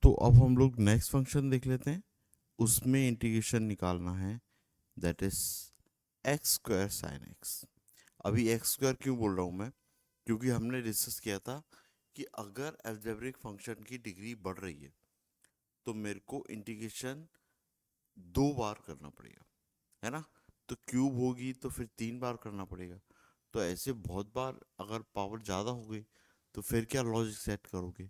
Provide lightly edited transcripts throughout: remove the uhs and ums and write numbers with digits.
तो अब हम लोग नेक्स्ट फंक्शन देख लेते हैं। उसमें इंटीग्रेशन निकालना है, that is x square sine x. अभी एक्स स्क्वायर क्यों बोल रहा हूँ मैं, क्योंकि हमने डिस्कस किया था कि अगर अलजेब्रिक फंक्शन की डिग्री बढ़ रही है तो मेरे को इंटीग्रेशन 2 बार करना पड़ेगा, है ना। तो क्यूब होगी तो फिर 3 बार करना पड़ेगा। तो ऐसे बहुत बार अगर पावर ज़्यादा हो गई तो फिर क्या लॉजिक सेट करोगे।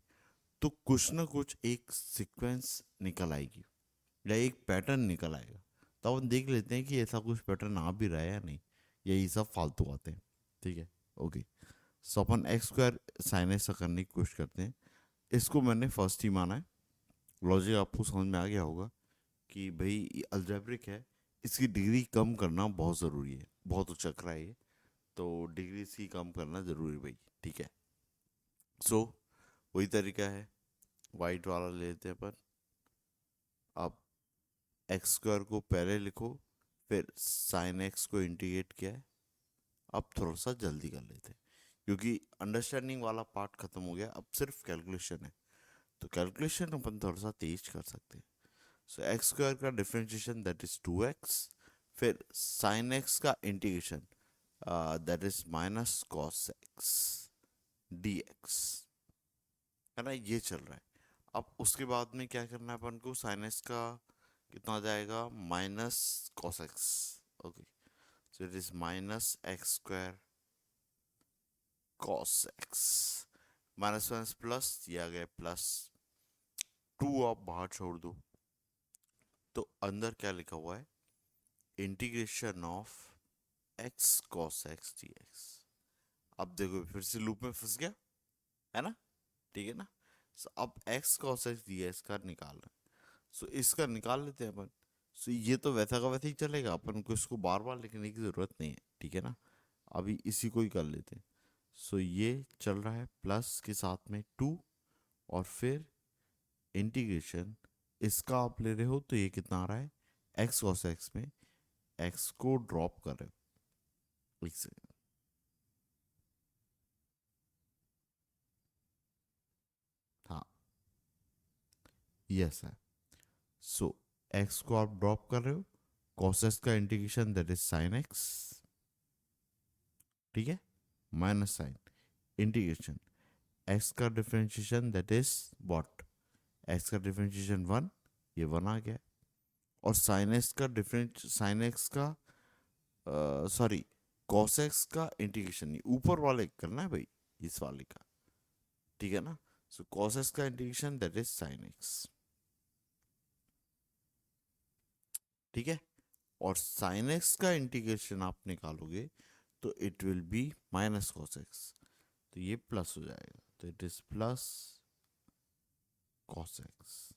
तो कुछ ना कुछ एक सीक्वेंस निकल आएगी या एक पैटर्न निकल आएगा। तो अपन देख लेते हैं कि ऐसा कुछ पैटर्न आ भी रहा है या नहीं, यही सब फालतू बातें हैं। ठीक है, ओके। सो अपन एक्स स्क्वायर साइन एक्स करने की कोशिश करते हैं। इसको मैंने फर्स्ट ही माना है। लॉजिक आपको समझ में आ गया होगा कि भाई ये अलजेब्रिक है, इसकी डिग्री कम करना बहुत ज़रूरी है, बहुत उचक रहा है ये। तो डिग्री इसकी कम करना ज़रूरी भाई, ठीक है। सो वही तरीका है, वाइट वाला ले लेते हैं अपन। अब एक्स स्क्वायर को पहले लिखो, फिर साइन एक्स को इंटीग्रेट किया है। अब थोड़ा सा जल्दी कर लेते हैं क्योंकि अंडरस्टैंडिंग वाला पार्ट खत्म हो गया, अब सिर्फ कैलकुलेशन है। तो कैलकुलेशन अपन थोड़ा सा तेज कर सकते हैं। सो एक्स स्क्वायर का डिफरेंशिएशन दैट इज 2x, फिर साइन एक्स का integration that is minus cos x d x, है ना, ये चल रहा है। अब उसके बाद में क्या करना है अपन को, साइन एक्स का कितना आ जाएगा, minus cos x. Okay, so it is minus x square cos x, minus minus plus, ये आ गया प्लस। टू आप बाहर छोड़ दो तो अंदर क्या लिखा हुआ है, integration of x cos x d x. अब देखो फिर से लूप में फंस गया, है ना, ठीक है ना। सो अब x cos x d x का निकालना है। सो इसका निकाल लेते हैं अपन। सो ये तो वैसा का वैसा ही चलेगा, अपन को इसको बार बार लिखने की ज़रूरत नहीं है, ठीक है ना। अभी इसी को ही कर लेते हैं। सो ये चल रहा है प्लस के साथ में 2, और फिर इंटीग्रेशन इसका आप ले रहे हो तो ये कितना आ रहा है, एक्स कॉस एक्स में एक्स को ड्रॉप कर रहे हो, एक सेकेंड। हाँ, यस है। सो एक्स को आप ड्रॉप कर रहे हो, कॉस एक्स का integration that is sine x, ठीक है, माइनस साइन इंटीग्रेशन एक्स का differentiation that is what, x का डिफरेंशिएशन 1, ये 1 आ गया। और साइन एक्स का डिफरेंट, साइन एक्स का सॉरी कॉस एक्स का इंटीग्रेशन नहीं, ऊपर वाले करना है भाई, इस वाले का, ठीक है ना। सो कॉस एक्स का integration that is sine x, ठीक है। और साइन एक्स का इंटीग्रेशन आप निकालोगे तो it will B minus cos x, तो ये प्लस हो जाएगा, तो it is plus cos x.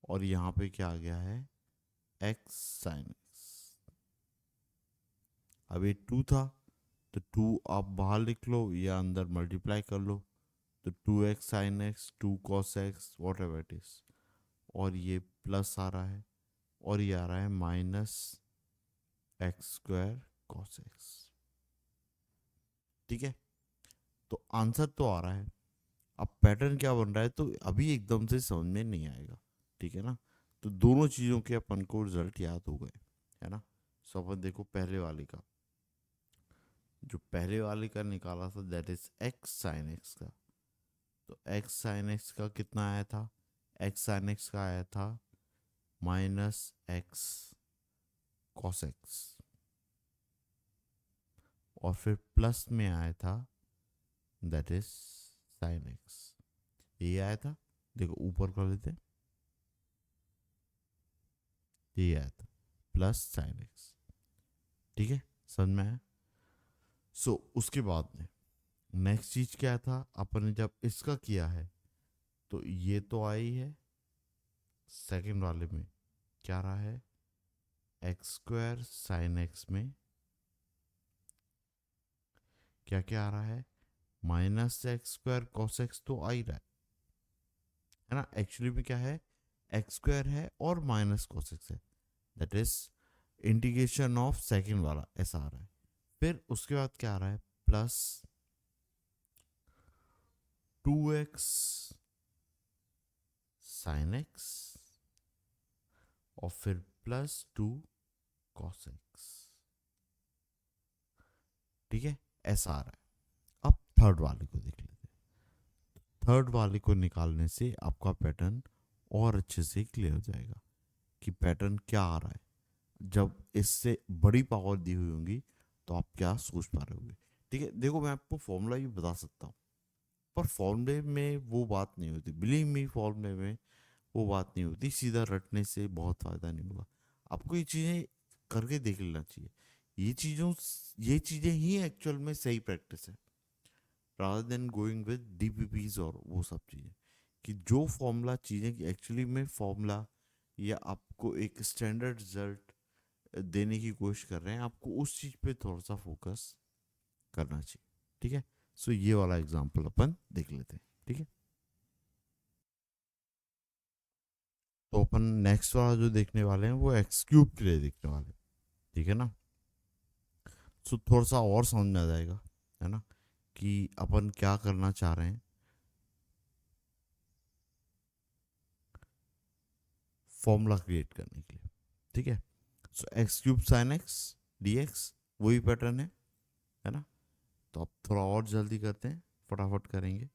और यहाँ पे क्या आ गया है, एक्स साइन एक्स। अब ये 2 था तो 2 आप बाहर लिख लो या अंदर मल्टीप्लाई कर लो, तो 2x sine x 2 cos x what ever it is, और ये प्लस आ रहा है, और ये आ रहा है minus x square cos x, ठीक है। तो आंसर तो आ रहा है, अब पैटर्न क्या बन रहा है तो अभी एकदम से समझ में नहीं आएगा, ठीक है ना। तो दोनों चीज़ों के अपन को रिजल्ट याद हो गए, है ना। सो अपन देखो पहले वाले का, जो पहले वाले का निकाला था that is x sign x का। तो एक्स साइन एक्स का कितना आया था, एक्स साइन एक्स का आया था माइनस एक्स कॉस एक्स, और फिर प्लस में आया था दैट इज साइन एक्स, ये आया था। देखो ऊपर कर लेते हैं, ये आया था प्लस साइन एक्स, ठीक है, समझ में आया। सो उसके बाद में नेक्स्ट चीज क्या था, अपन ने जब इसका किया है तो ये तो आई है, सेकंड वाले में क्या रहा है, एक्स स्क्वायर साइन एक्स में क्या क्या आ रहा है, minus x square cos x तो आ ही रहा है ना। एक्चुअली में क्या है, एक्स स्क्वायर है और माइनस कॉस एक्स है, that is integration of second वाला ऐसा आ रहा है। फिर उसके बाद क्या आ रहा है, प्लस 2x साइन एक्स और फिर प्लस 2 कॉस एक्स। ठीक है, ऐसा आ रहा है। अब थर्ड वाले को देख लेते हैं। थर्ड वाले को निकालने से आपका पैटर्न और अच्छे से क्लियर हो जाएगा कि पैटर्न क्या आ रहा है। जब इससे बड़ी पावर दी हुई होंगी तो आप क्या सोच पा रहे होंगे। ठीक है, देखो मैं आपको फॉर्मूला भी बता सकता हूँ, पर फॉर्मूले में वो बात नहीं होती। बिलीव मी, फॉर्मूले में वो बात नहीं होती। सीधा रटने से बहुत फायदा नहीं होगा। आपको ये चीजें करके देख लेना चाहिए। ये चीजें ही एक्चुअल में सही प्रैक्टिस है, rather than going with DPPs और वो सब चीजें। कि जो फॉर्मूला चीजें की एक्चुअली में फॉर्मूला या आपको एक स्टैंडर्ड रिजल्ट देने की कोशिश कर रहे हैं, आपको उस चीज पे थोड़ा सा फोकस करना चाहिए। ठीक है, सो ये वाला एग्जांपल अपन देख लेते हैं। ठीक है, तो अपन नेक्स्ट वाला जो देखने वाले हैं वो एक्स क्यूब के लिए देखने वाले हैं। ठीक है ना, सो थोड़ा सा और समझ में आ जाएगा, है ना, कि अपन क्या करना चाह रहे हैं फॉर्मूला क्रिएट करने के लिए। ठीक है, so x cube sine x d x वही पैटर्न है ना। तो अब थोड़ा और जल्दी करते हैं, फटाफट करेंगे।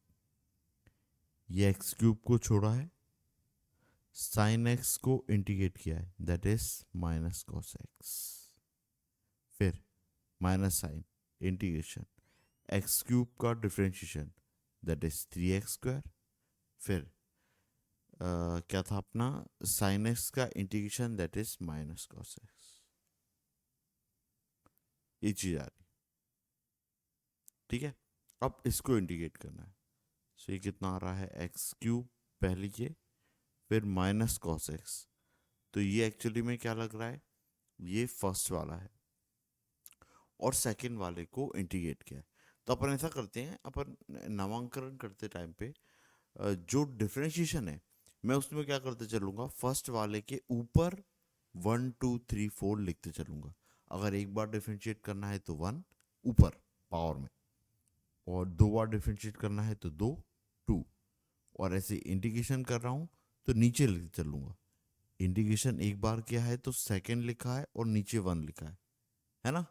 ये एक्स क्यूब को छोड़ा है, साइन एक्स को इंटीग्रेट किया है, that is minus cos x. फिर minus sine integration x cube का डिफ्रेंशिएशन, दैट इज 3x²। फिर क्या था अपना साइन एक्स का integration, that is minus cos x. ये चीज आ रही। ठीक है, अब इसको इंटीग्रेट करना है। सो ये कितना आ रहा है, एक्स क्यूब पहले के, फिर माइनस कॉस एक्स। तो ये एक्चुअली में क्या लग रहा है, ये फर्स्ट वाला है और सेकंड वाले को इंटीग्रेट किया है। तो अपन ऐसा करते हैं, अपन नामांकन करते टाइम पे जो डिफरेंशिएशन है मैं उसमें क्या करते चलूंगा, फर्स्ट वाले के ऊपर 1 2 3 4 लिखते चलूंगा। अगर एक बार डिफरेंशिएट करना है तो 1 ऊपर पावर में, और 2 बार डिफरेंशिएट करना है तो 2 2, और ऐसे इंटीग्रेशन कर रहा हूँ तो नीचे लिखते चलूंगा। इंटीग्रेशन एक बार किया है तो सेकंड लिखा है और नीचे 1 लिखा है ना।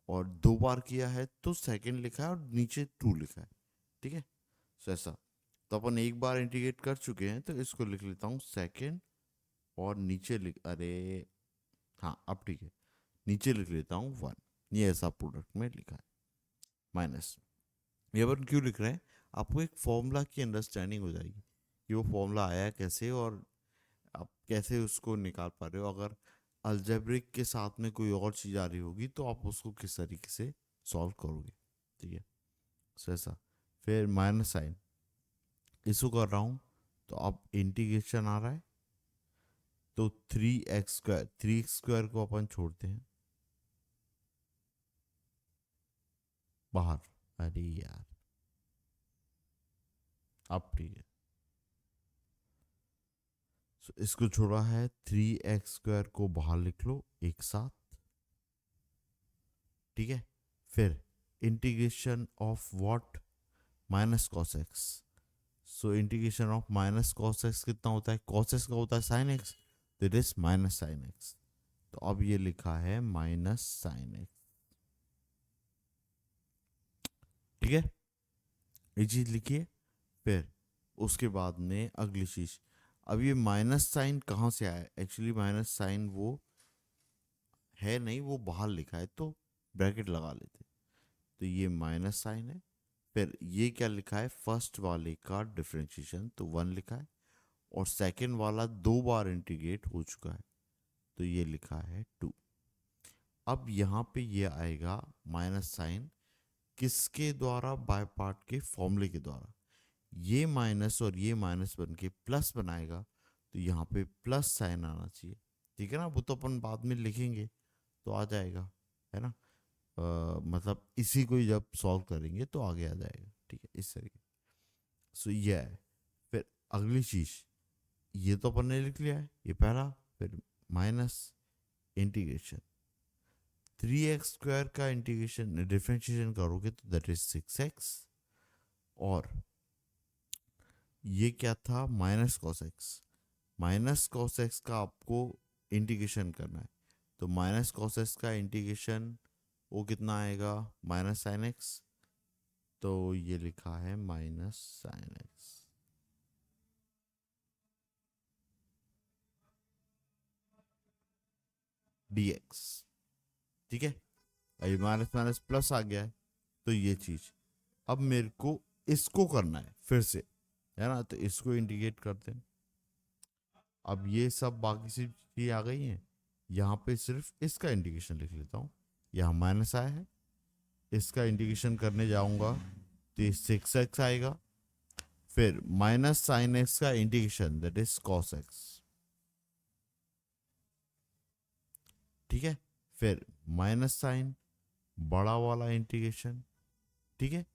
और 2 बार किया है तो सेकंड लिखा है और नीचे 2 लिखा है। ठीक है, सो ऐसा। तो अपन एक बार इंटीग्रेट कर चुके हैं तो इसको लिख लेता हूँ सेकंड, और नीचे लिख, अरे हाँ अब ठीक है, नीचे लिख लेता हूँ 1। ये ऐसा प्रोडक्ट में लिखा है माइनस। ये अपन क्यों लिख रहे हैं, आपको एक फॉर्मूला की अंडरस्टैंडिंग हो जाएगी कि वो फॉर्मूला आया कैसे और आप कैसे उसको निकाल पा रहे हो। अगर अलजेब्रिक के साथ में कोई और चीज़ आ रही होगी तो आप उसको किस तरीके से सॉल्व करोगे। ठीक है, सो ऐसा। फिर माइनस साइन इसको कर रहा हूँ तो अब इंटीग्रेशन आ रहा है, तो 3x² को अपन छोड़ते हैं बाहर। अरे यार, अब ठीक है, so, इसको छोड़ा है, 3x² को बाहर लिख लो एक साथ। ठीक है, फिर integration of what, minus cos x. So integration of minus cos x कितना होता है, कॉस एक्स का होता है साइन एक्स, तो it is minus sine x. तो अब ये लिखा है माइनस साइन एक्स। ठीक है, ये चीज लिखिए। फिर उसके बाद में अगली चीज, अब ये माइनस साइन कहाँ से आया, एक्चुअली माइनस साइन वो है नहीं, वो बाहर लिखा है तो ब्रैकेट लगा लेते। तो ये माइनस साइन है। फिर ये क्या लिखा है, फर्स्ट वाले का डिफरेंशिएशन तो 1 लिखा है, और सेकंड वाला 2 बार इंटीग्रेट हो चुका है तो ये लिखा है 2। अब यहाँ पे ये आएगा माइनस साइन किसके द्वारा, बाय पार्ट के फॉर्मूले के द्वारा। ये माइनस और ये माइनस बन के प्लस बनाएगा, तो यहाँ पे प्लस साइन आना चाहिए। ठीक है ना, वो तो अपन बाद में लिखेंगे तो आ जाएगा, है ना। मतलब इसी को ही जब सॉल्व करेंगे तो आगे आ जाएगा। ठीक है, इस तरीके। सो ये है। फिर अगली चीज, ये तो अपन ने लिख लिया है, ये पहला। फिर माइनस इंटीग्रेशन 3x² का इंटीग्रेशन डिफरेंशिएशन करोगे तो दैट इज 6x, और ये क्या था, minus cos x. Minus cos x का आपको इंटीग्रेशन करना है, तो माइनस कॉस एक्स का इंटीग्रेशन वो कितना आएगा, माइनस साइन एक्स, तो ये लिखा है माइनस साइन एक्स। dx, ठीक है। अभी माइनस माइनस प्लस आ गया है, तो ये चीज अब मेरे को इसको करना है फिर से, है ना, तो इसको इंटीग्रेट करते हैं। अब ये सब बाकी सी चीजें आ गई हैं, यहाँ पे सिर्फ इसका इंटीग्रेशन लिख लेता हूँ। यहाँ माइनस आया है, इसका इंटीग्रेशन करने जाऊंगा तो ये 6x आएगा, फिर माइनस साइन एक्स का integration that is cos x, ठीक है। फिर माइनस साइन बड़ा वाला इंटीग्रेशन, ठीक है।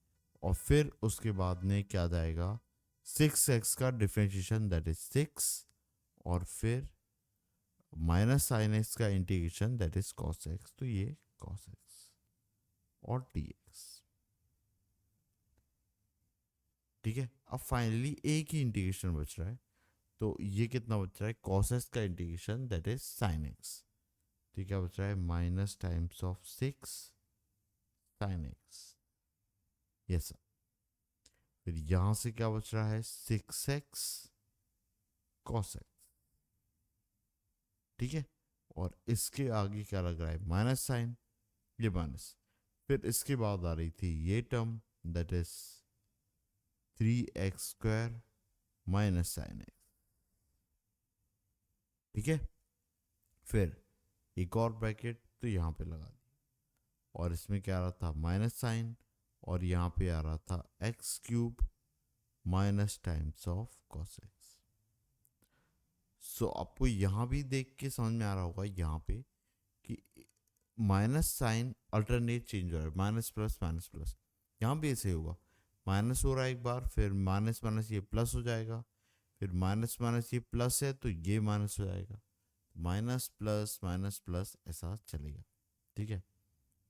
और फिर उसके बाद में क्या जाएगा, 6x का डिफरेंशिएशन दैट इज 6, और फिर माइनस साइन एक्स का integration that is cos x, तो ये कॉस एक्स और dx, ठीक है। अब फाइनली एक ही इंटीग्रेशन बच रहा है, तो ये कितना बच रहा है, कॉस एक्स का integration that is sine x, ठीक है, बच रहा है minus times of 6 sine x, yes sir. फिर यहां से क्या बच रहा है, 6x कॉस एक्स, ठीक है। और इसके आगे क्या लग रहा है, माइनस साइन, ये माइनस, फिर इसके बाद आ रही थी ये term that is 3x² minus sine x, ठीक है। फिर एक और ब्रैकेट तो यहाँ पे लगा दी, और इसमें क्या आ रहा था, माइनस साइन, और यहाँ पे आ रहा था x³ minus times of cos x. So आपको यहाँ भी देख के समझ में आ रहा होगा यहाँ पे कि माइनस साइन अल्टरनेट चेंज हो रहा है, माइनस प्लस, यहाँ भी ऐसे होगा, माइनस हो रहा है एक बार, फिर माइनस माइनस ये प्लस हो जाएगा, फिर माइनस माइनस ये प्लस है तो ये माइनस हो जाएगा, माइनस प्लस ऐसा चलेगा, ठीक है।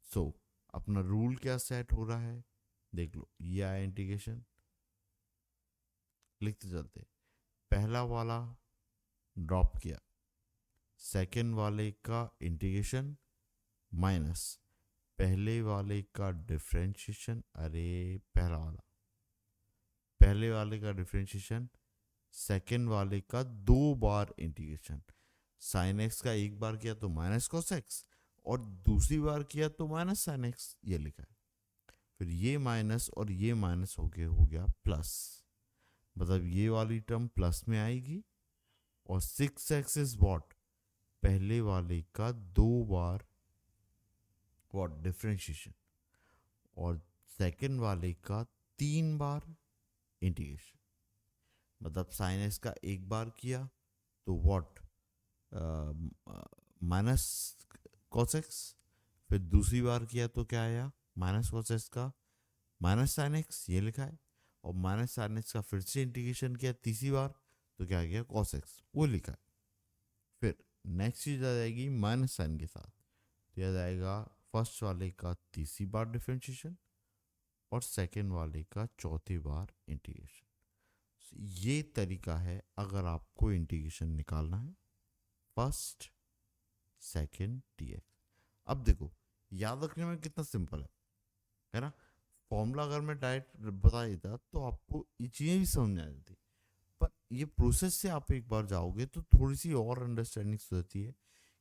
सो अपना रूल क्या सेट हो रहा है, देख लो, ये आया इंटीग्रेशन, लिखते चलते, पहला वाला ड्रॉप किया, सेकेंड वाले का इंटीग्रेशन माइनस पहले वाले का डिफरेंशिएशन, अरे पहले वाले का डिफरेंशिएशन, सेकेंड वाले का 2 बार इंटीग्रेशन, साइन एक्स का एक बार किया तो माइनस कॉस एक्स, और दूसरी बार किया तो माइनस साइन एक्स, ये लिखा है। फिर ये माइनस और ये माइनस हो गया प्लस, मतलब ये वाली टर्म प्लस में आएगी, और 6x इज वॉट, पहले वाले का 2 बार वॉट डिफरेंशिएशन, और सेकेंड वाले का 3 बार इंटीग्रेशन, मतलब साइन एक्स का एक बार किया तो वॉट, माइनस कॉस एक्स, फिर दूसरी बार किया तो क्या आया, माइनस कॉस एक्स का माइनस साइन एक्स, ये लिखा है, और माइनस साइन एक्स का फिर से इंटीग्रेशन किया तीसरी बार तो क्या आ गया, कॉस एक्स, वो लिखा है। फिर नेक्स्ट चीज आ जाएगी माइनस साइन के साथ, तो यह जाएगा फर्स्ट वाले का तीसरी बार डिफरेंशिएशन, और सेकेंड वाले का चौथी बार इंटीग्रेशन। ये तरीका है अगर आपको इंटीग्रेशन निकालना है, फर्स्ट सेकेंड dx। अब देखो, याद रखने में कितना सिंपल है ना, फॉर्मूला अगर मैं डायरेक्ट बता देता तो आपको ये चीज़ें भी समझ में आ जाती, पर ये प्रोसेस से आप एक बार जाओगे तो थोड़ी सी और अंडरस्टैंडिंग हो जाती है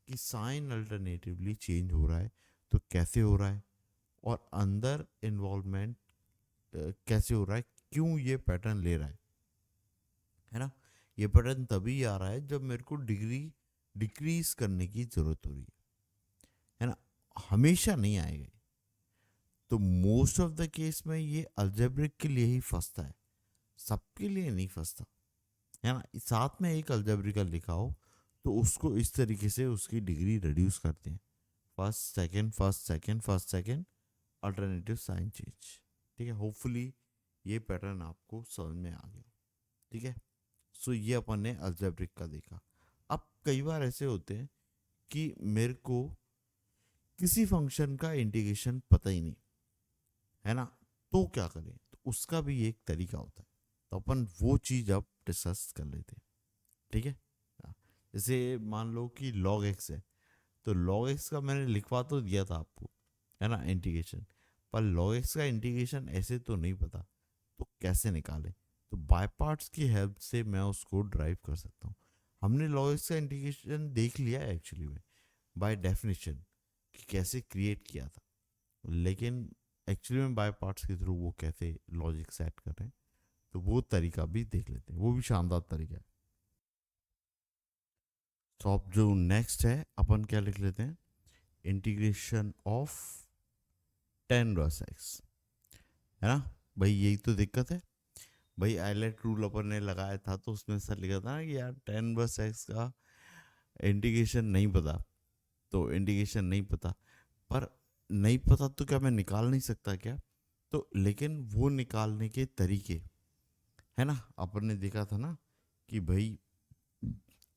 कि साइन अल्टरनेटिवली चेंज हो रहा है तो कैसे हो रहा है, और अंदर इन्वॉल्वमेंट कैसे हो रहा है, क्यों ये पैटर्न ले रहा है ना। ये पैटर्न तभी आ रहा है जब मेरे को डिग्री डिक्रीज करने की जरूरत हो रही है ना, हमेशा नहीं आएगा। तो मोस्ट ऑफ द केस में ये अल्जेब्रिक के लिए ही फंसता है, सबके लिए नहीं फंसता, है ना। साथ में एक अल्जेब्रिकल लिखा हो तो उसको इस तरीके से उसकी डिग्री रिड्यूस करते हैं, first second alternative sign change, ठीक है। होपफुली ये पैटर्न आपको समझ में आ गया, ठीक है। सो ये अपन ने अल्जेब्रिक का देखा। अब कई बार ऐसे होते हैं कि मेरे को किसी फंक्शन का इंटीग्रेशन पता ही नहीं, है ना, तो क्या करें, तो उसका भी एक तरीका होता है, तो अपन वो चीज अब डिस्कस कर लेते हैं, ठीक है। जैसे मान लो कि log x है, तो log x का मैंने लिखवा तो दिया था आपको, है ना, इंटीग्रेशन, पर log x का इंटीग्रेशन ऐसे तो नहीं पता, तो कैसे निकालें? तो बाय पार्ट्स की हेल्प से मैं उसको ड्राइव कर सकता हूँ। हमने log x का इंटीग्रेशन देख लिया है एक्चुअली में बाय डेफिनेशन कि कैसे क्रिएट किया था, लेकिन एक्चुअली में बाय पार्ट्स के थ्रू वो कैसे लॉजिक सेट कर रहे हैं, तो वो तरीका भी देख लेते हैं, वो भी शानदार तरीका है। तो अब जो नेक्स्ट है अपन क्या लिख लेते हैं, integration of tan inverse x, है ना भाई, यही तो दिक्कत है भाई। आइलेट रूल अपन ने लगाया था तो उसमें सर लिखा था ना कि यार टेन वर्स एक्स का इंटीग्रेशन नहीं पता, तो इंटीग्रेशन नहीं पता, पर नहीं पता तो क्या मैं निकाल नहीं सकता क्या? तो लेकिन वो निकालने के तरीके, है ना, अपन ने देखा था ना कि भाई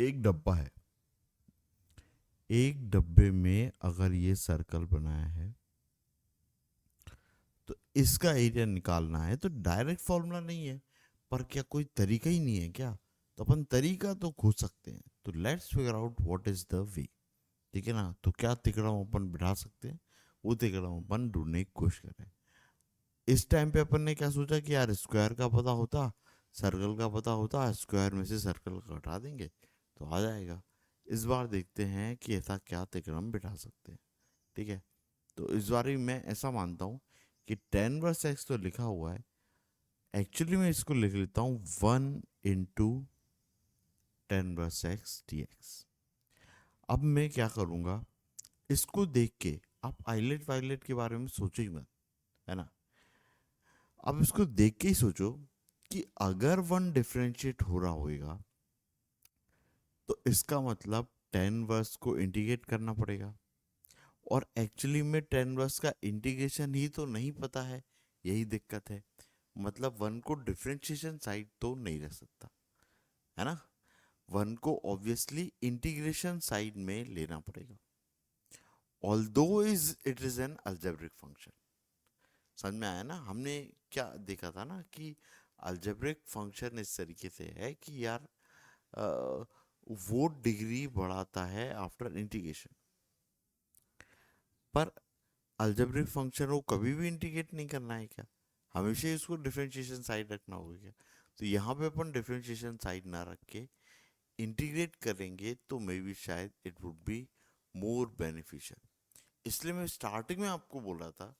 एक डब्बा है, एक डब्बे में अगर ये सर्कल बनाया है तो इसका एरिया निकालना है, तो डायरेक्ट फॉर्मूला नहीं है, पर क्या कोई तरीका ही नहीं है क्या? तो अपन तरीका तो खोज सकते हैं, तो let's figure out what is the way, ठीक है ना। तो क्या तिकड़म अपन बिठा सकते हैं, वो तिकड़म अपन ढूंढने की कोशिश करें। इस टाइम पे अपन ने क्या सोचा कि यार स्क्वायर का पता होता, सर्कल का पता होता, स्क्वायर में से सर्कल का हटा देंगे तो आ जाएगा। इस बार देखते हैं कि ऐसा क्या तिकड़म बिठा सकते हैं, ठीक है। तो इस बार भी मैं ऐसा मानता हूँ कि टेन वर्स एक्स तो लिखा हुआ है, एक्चुअली मैं इसको लिख लेता हूँ 1 into tan inverse x d x. अब मैं क्या करूँगा, इसको देख के आप आइलेट वाइलेट के बारे में सोचो ही मत, है ना। अब इसको देख के ही सोचो कि अगर वन डिफरेंशिएट हो रहा होगा तो इसका मतलब टेन वर्स को इंटीग्रेट करना पड़ेगा, और एक्चुअली में टेन वर्स का इंटीग्रेशन ही तो नहीं पता है, यही दिक्कत है। मतलब वन को डिफरेंशिएशन साइड तो नहीं रह सकता, है ना, वन को ऑब्वियसली इंटीग्रेशन साइड में लेना पड़ेगा, although is it is an algebraic function. समझ में आया ना, हमने क्या देखा था ना कि अलजेब्रिक फंक्शन इस तरीके से है कि यार अ, वो डिग्री बढ़ाता है आफ्टर इंटीग्रेशन, पर अलजेब्रिक फंक्शन को कभी भी इंटीग्रेट नहीं करना है क्या, हमेशा ही उसको डिफरेंशिएशन साइड रखना होगा क्या? तो यहाँ पे अपन डिफरेंशिएशन साइड ना रख के इंटीग्रेट करेंगे तो मे बी शायद it would be more beneficial. इसलिए मैं स्टार्टिंग में आपको बोल रहा था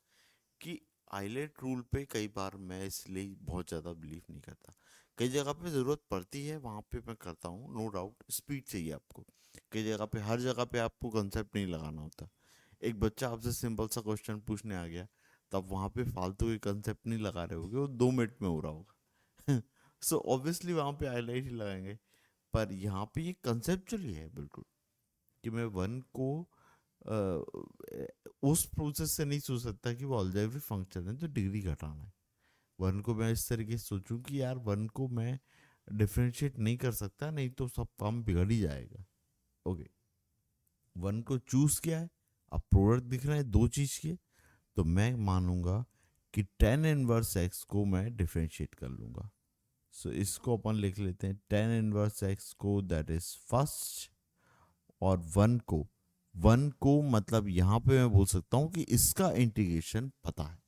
कि आइलेट रूल पे कई बार मैं इसलिए बहुत ज़्यादा बिलीव नहीं करता, कई जगह पे ज़रूरत पड़ती है वहाँ पे मैं करता हूँ, नो डाउट स्पीड चाहिए आपको, कई जगह पे हर जगह पे आपको कंसेप्ट नहीं लगाना होता। एक बच्चा आपसे सिंपल सा क्वेश्चन पूछने आ गया, तब वहाँ पे फालतू के कंसेप्ट नहीं लगा रहे होगे, वो 2 मिनट में हो रहा होगा सो ऑब्वियसली वहाँ पे हाईलाइट ही लगाएंगे, पर यहाँ पे ये कंसेप्चुअली है बिल्कुल कि मैं वन को उस प्रोसेस से नहीं सोच सकता कि वो अलजेब्रिक फंक्शन है तो डिग्री घटाना है। वन को मैं इस तरीके से सोचूं कि यार वन को मैं डिफरेंशिएट नहीं कर सकता, नहीं तो सब काम बिगड़ ही जाएगा। ओके, वन को चूज किया है, अब प्रोडक्ट दिख रहा है दो चीज के, तो मैं मानूंगा कि टेन इनवर्स एक्स को मैं डिफरेंशिएट कर लूंगा। सो इसको अपन लिख लेते हैं टेन इनवर्स एक्स को, दैट इज फर्स्ट, और वन को मतलब यहाँ पे मैं बोल सकता हूँ कि इसका इंटीग्रेशन पता है।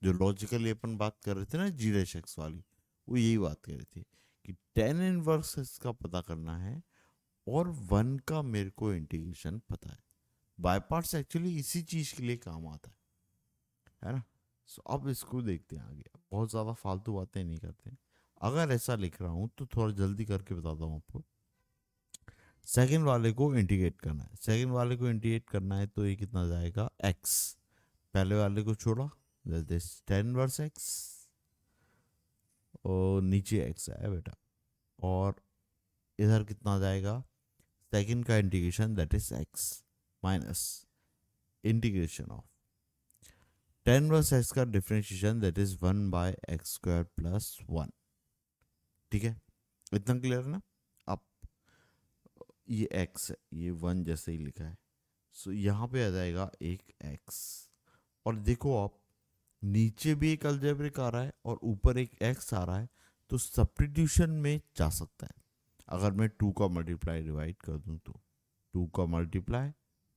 जो लॉजिकली अपन बात कर रहे थे ना जी डैश एक्स वाली, वो यही बात कर रही थी कि टेन इनवर्स इसका पता करना है और वन का मेरे को इंटीग्रेशन पता है। बाय पार्ट्स एक्चुअली इसी चीज के लिए काम आता है ना। सो अब इसको देखते हैं आगे, बहुत ज़्यादा फालतू बातें नहीं करते हैं। अगर ऐसा लिख रहा हूँ तो थोड़ा जल्दी करके बताता हूँ आपको। सेकंड वाले को इंटीग्रेट करना है, सेकंड वाले को इंटीग्रेट करना है तो ये कितना जाएगा एक्स, पहले वाले को छोड़ा, that is tan inverse x, और नीचे एक्स है बेटा, और इधर कितना जाएगा, सेकंड का integration that is x minus integration of tan inverse x का डिफरेंशिएशन दैट इज 1/x² + 1। ठीक है, इतना क्लियर ना। अब ये x है, ये 1 जैसे ही लिखा है, सो यहाँ पे आ जाएगा एक x, और देखो आप नीचे भी एक अलजेब्रिक आ रहा है और ऊपर एक x आ रहा है, तो सब्स्टिट्यूशन में जा सकता है। अगर मैं 2 का मल्टीप्लाई डिवाइड कर दूं तो 2 का मल्टीप्लाई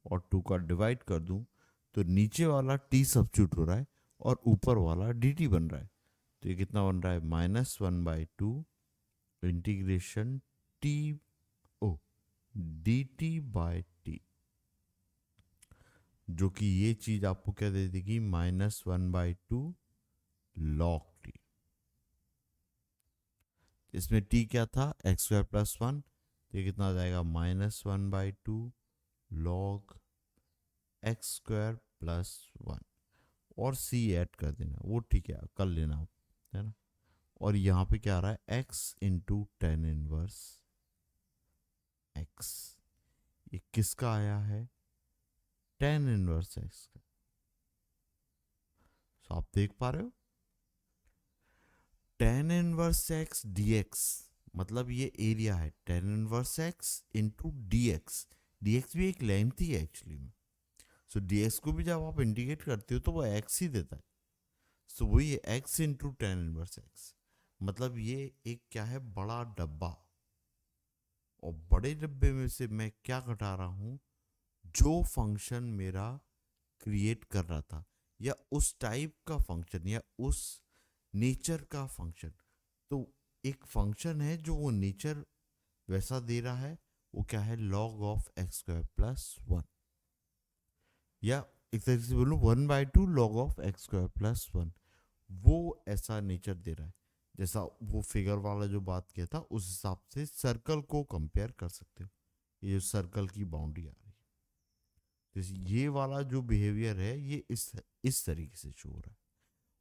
और 2 का डिवाइड कर दूं तो नीचे वाला t सब्स्टिट्यूट हो रहा है और ऊपर वाला dt बन रहा है। तो ये कितना बन रहा है, -1/2 इंटीग्रेशन t ओ dt/t, जो कि ये चीज आपको क्या दे देगी, -1/2 log t। इसमें t क्या था, x² + 1, तो ये कितना आ जाएगा, -1/2 log x² + 1, और c ऐड कर देना, वो ठीक है कर लेना आप, है ना। और यहाँ पे क्या आ रहा है, x into tan inverse x, ये किसका आया है, tan इनवर्स x का। तो आप देख पा रहे हो, tan इनवर्स x dx, मतलब ये एरिया है tan inverse x into dx। dx भी एक लेंथ ही है एक्चुअली में। सो dx को भी जब आप इंटीग्रेट करते हो तो वो x ही देता है। सो वही है x into tan inverse x, मतलब ये एक क्या है, बड़ा डब्बा, और बड़े डब्बे में से मैं क्या घटा रहा हूँ, जो फंक्शन मेरा क्रिएट कर रहा था, या उस टाइप का फंक्शन, या उस नेचर का फंक्शन। तो एक फंक्शन है जो वो नेचर वैसा दे रहा है, वो क्या है, log ऑफ x² + 1, या एक तरीके से बोलूँ 1/2 log ऑफ x² + 1, वो ऐसा नेचर दे रहा है। जैसा वो फिगर वाला जो बात किया था, उस हिसाब से सर्कल को कंपेयर कर सकते हो। ये जो सर्कल की बाउंड्री आ रही है, जैसे ये वाला जो बिहेवियर है, ये इस तरीके से शो हो रहा है।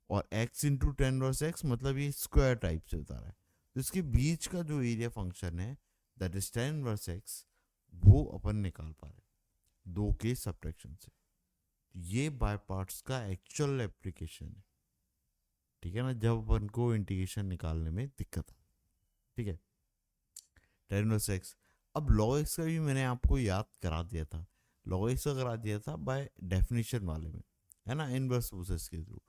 और x into tan inverse x, मतलब ये स्क्वायर टाइप से बता रहा है। तो इसके बीच का जो एरिया फंक्शन है, that is tan inverse x, वो अपन निकाल पा रहे हैं दो के सब्ट्रैक्शन से। ये बाय पार्ट्स का एक्चुअल एप्लीकेशन है, ठीक है ना, जब अपन को इंटीग्रेशन निकालने में दिक्कत है, ठीक है। टेन वर्स एक्स, अब लॉग एक्स का भी मैंने आपको याद करा दिया था, लॉग एक्स का करा दिया था बाय डेफिनेशन वाले में, है ना, इनवर्स प्रोसेस के थ्रू।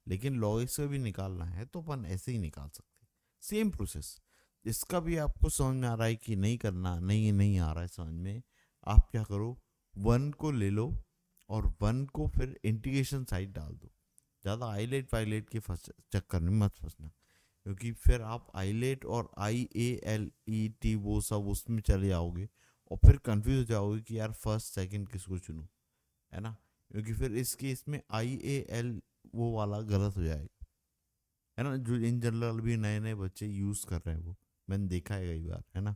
लेकिन लॉग एक्स का भी निकालना है तो अपन ऐसे ही निकाल सकते, सेम प्रोसेस। इसका भी आपको समझ में आ रहा है कि नहीं करना, नहीं आ रहा है समझ में, आप क्या करो, 1 को ले लो और 1 को फिर इंटीग्रेशन साइड डाल दो। ज़्यादा आईलेट वाइलेट के चक्कर में मत फंसना, क्योंकि फिर आप आईलेट और IALET वो सब उसमें चले जाओगे और फिर कंफ्यूज हो जाओगे कि यार फर्स्ट सेकंड किसको चुनूं, है ना। क्योंकि फिर इस केस में IAL वो वाला गलत हो जाएगा, है ना, जो इन जनरल भी नए नए बच्चे यूज़ कर रहे हैं, वो मैंने देखा है कई बार, है ना।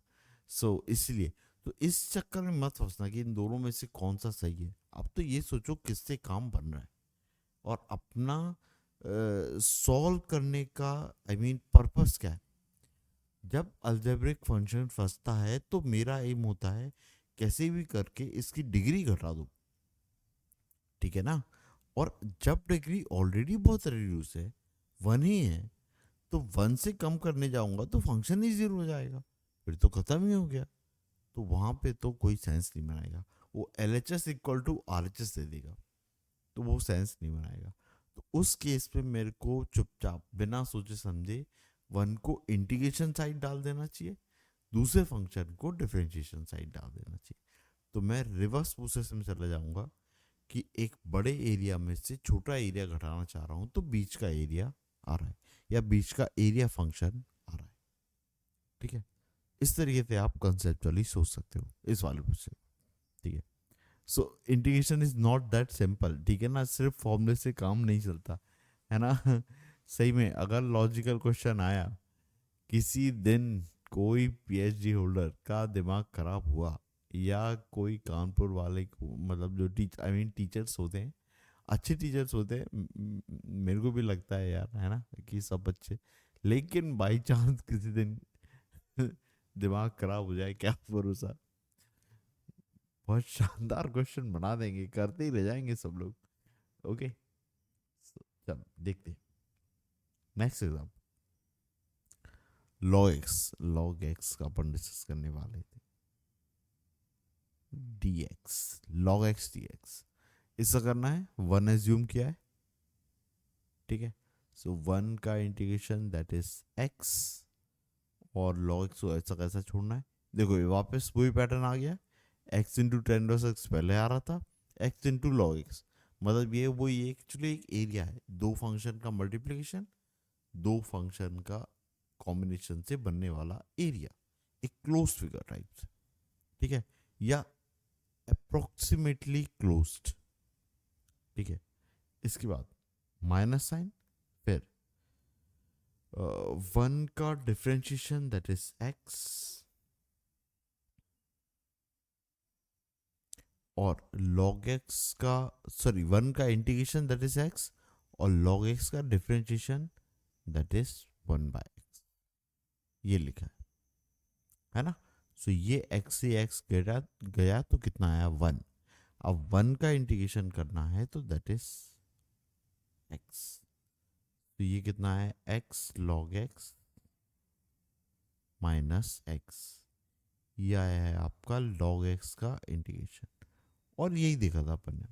सो इसलिए तो इस चक्कर में मत फंसना कि इन दोनों में से कौन सा सही है। अब तो ये सोचो किससे काम बन रहा है, और अपना सॉल्व करने का पर्पस क्या है। जब अलजेब्रिक फंक्शन फंसता है तो मेरा एम होता है कैसे भी करके इसकी डिग्री घटा दो, ठीक है ना। और जब डिग्री ऑलरेडी बहुत रिड्यूस है, 1 ही है, तो 1 से कम करने जाऊंगा तो फंक्शन ही 0 हो जाएगा, फिर तो खत्म ही हो गया। तो वहां पे तो कोई सेंस नहीं बनाएगा, वो LHS इक्वल टू RHS दे देगा, तो वो सेंस नहीं बनाएगा। तो उस केस में मेरे को चुपचाप बिना सोचे समझे 1 को इंटीग्रेशन साइड डाल देना चाहिए, दूसरे फंक्शन को डिफरेंशिएशन साइड डाल देना चाहिए। तो मैं रिवर्स प्रोसेस में चला जाऊंगा कि एक बड़े एरिया में से छोटा एरिया घटाना चाह रहा हूं, तो बीच का एरिया आ रहा है, या बीच का एरिया फंक्शन आ रहा है, ठीक है। इस तरीके से आप कंसेप्चुअली सोच सकते हो इस वाले प्रोसेस, ठीक है। So integration is not that simple, ठीक है ना, सिर्फ फॉर्मूले से काम नहीं चलता, है ना। सही में अगर लॉजिकल क्वेश्चन आया किसी दिन, कोई PhD होल्डर का दिमाग खराब हुआ, या कोई कानपुर वाले को, मतलब जो टीचर्स होते हैं, अच्छे टीचर्स होते हैं, मेरे को भी लगता है यार, है ना, कि सब अच्छे, लेकिन बाई चांस किसी दिन दिमाग खराब हो जाए, क्या भरोसा। बहुत शानदार क्वेश्चन बना देंगे, करते ही रह जाएंगे सब लोग। ओके, चल देखते नेक्स्ट एग्जाम। लॉग एक्स का अपन डिस्कस करने वाले थे। dx, log x dx, इसका करना है, 1 एज्यूम किया है, ठीक है। सो 1 का इंटीग्रेशन दैट इज x, और log x को ऐसा कैसा छोड़ना है, देखो ये वापस वही पैटर्न आ गया, x into ten raise x पहले आ रहा था, एक्स इंटू लॉग एक्स, मतलब ये वही एक्चुअली एक एरिया है, दो फंक्शन का मल्टीप्लिकेशन, दो फंक्शन का कॉम्बिनेशन से बनने वाला एरिया, एक क्लोज फिगर टाइप से, ठीक है, या अप्रोक्सीमेटली क्लोज्ड, ठीक है। इसके बाद माइनस साइन, फिर वन का डिफरेंशिएशन दैट इज एक्स, और log x का, सॉरी वन का इंटीग्रेशन दैट इज x, और log x का differentiation that is one by x, ये लिखा है ना। सो ये x से x गया गया तो कितना आया वन, अब वन का इंटीग्रेशन करना है तो दैट इज x, तो ये कितना है x log x minus x, ये आया है आपका log x का इंटीग्रेशन, और यही देखा था अपन ने,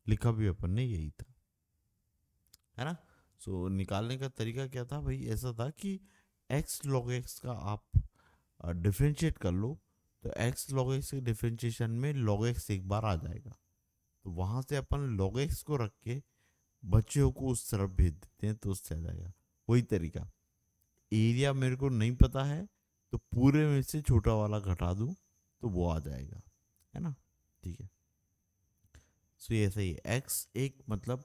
लिखा भी अपन ने यही था, है ना। सो निकालने का तरीका क्या था भाई, ऐसा था कि x log x का आप डिफ्रेंशिएट कर लो, तो x log x के डिफ्रेंशिएशन में log x एक बार आ जाएगा, तो वहां से अपन log x को रख के बच्चों को उस तरफ भेज देते हैं तो उससे आ जाएगा, वही तरीका। एरिया मेरे को नहीं पता है तो पूरे में से छोटा वाला घटा दूं तो वो आ जाएगा, है ना, ठीक है। सो ये सही है, x एक मतलब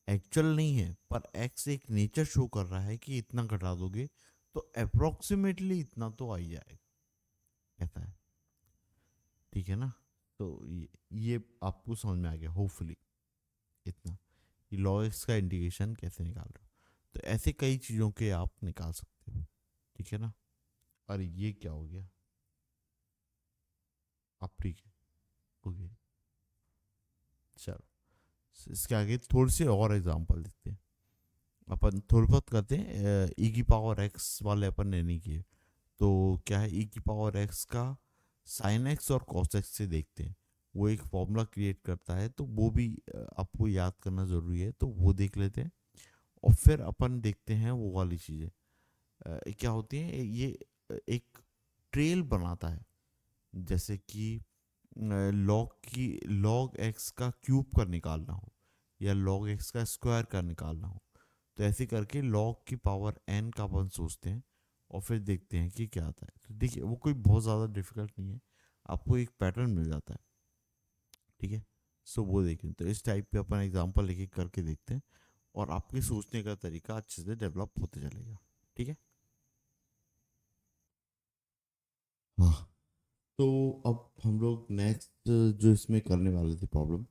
एक्चुअल नहीं है, पर x एक नेचर शो कर रहा है कि इतना घटा दोगे तो अप्रोक्सीमेटली इतना तो आ ही जाएगा, ऐसा है, ठीक है ना। तो ये आपको समझ में आ गया होपफुली, इतना कि log x का इंटीग्रेशन कैसे निकाल रहे हो, तो ऐसे कई चीज़ों के आप निकाल सकते हो, ठीक है ना। और ये क्या हो गया, आप ठीक है, ओके, चलो इसके आगे थोड़ी सी और एग्जांपल देखते हैं, अपन थोड़ी बहुत करते हैं, ई की पावर एक्स वाले अपन ने नहीं किए, तो क्या है ई की पावर एक्स का साइन एक्स और कॉस एक्स से देखते हैं, वो एक फॉर्मूला क्रिएट करता है, तो वो भी आपको याद करना ज़रूरी है, तो वो देख लेते हैं, और फिर अपन देखते हैं वो वाली चीज़ें क्या होती हैं, ये एक ट्रेल बनाता है, जैसे कि लॉग एक्स का क्यूब का निकालना हो, या लॉग एक्स का स्क्वायर का निकालना हो, तो ऐसे करके लॉग की पावर एन का अपन सोचते हैं, और फिर देखते हैं कि क्या आता है, तो देखिए वो कोई बहुत ज़्यादा डिफिकल्ट नहीं है, आपको एक पैटर्न मिल जाता है, ठीक है। सो वो देखें, तो इस टाइप पे अपन एग्जांपल लेके करके देखते हैं, और आपके सोचने का तरीका अच्छे से डेवलप होते चलेगा, ठीक है। हाँ, तो अब हम लोग नेक्स्ट जो इसमें करने वाले थे प्रॉब्लम,